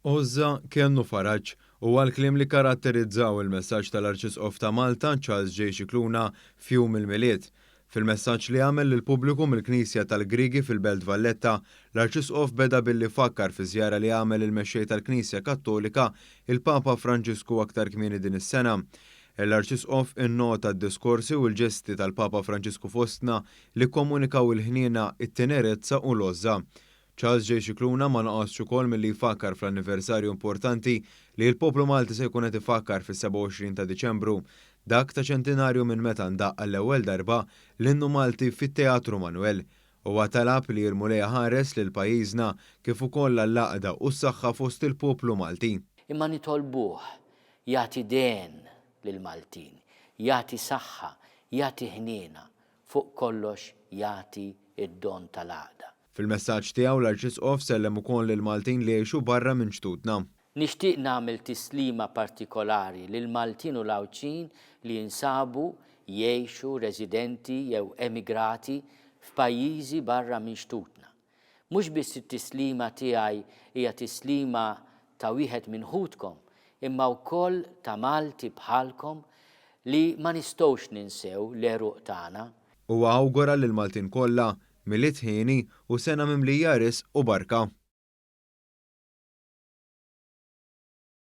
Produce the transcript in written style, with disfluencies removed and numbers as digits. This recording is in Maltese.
Ozza kienu faraġġ huwa l-kliem li karatterizzaw il-messaġġ tal-Arċisqof ta' Malta Charles J. Scicluna fjum il-miliet. Fil-messaġġ li għamel lill-pubbliku mill-Knisja tal-Griegi fil-Belt Valletta, l-Arċisqof beda billi fakkar fi żjara li għamel il-mexxej tal-Knisja Kattolika il-Papa Franġisku aktar kmieni din is-sena. L-Arċisqof innota d-diskorsi u l-ġesti tal-Papa Franġisku fostna li kkomunikaw il-ħniena it-tenerezza u l-Ozza. Charles J. Scicluna ma naqasx ukoll milli jfakkar fl-anniversarju importanti li l-poplu Malti se jkun qed ifakkar fis-27 ta' Diċembru, dak ta' ċentenarju minn meta ndaqqa l-ewwel darba l-innu Malti fit-Teatru Manuel. Huwa talab li jirmu lejha ħares lil pajjiżna kif ukoll għall-għaqda u s-saħħa fost il-poplu Malti. Imma nitolbuh jagħti den lill-Maltin, jagħti saħħa, jagħti ħniena, fuq kollox jagħti id-don tal-għaqda. Fil-messaġġ tiegħu l-Arċisqof sellem ukoll lil Maltin li jgħixu barra minn ġtudna. Nixtieq nagħmel tislima partikolari lil Maltin u Lawċin li jinsabu jgħixu residenti jew emigrati f'pajjiżi barra minn ġtudna. Mhux biss it-tislima tiegħi hija tislima ta' wieħed minn ħudkom, imma wkoll ta' Malti bħalkom li ma nistgħux ninsew l-għeruq tagħna. Huwa awgura lil Maltin kollha miliet ħieni u sena mimlija ris u barka.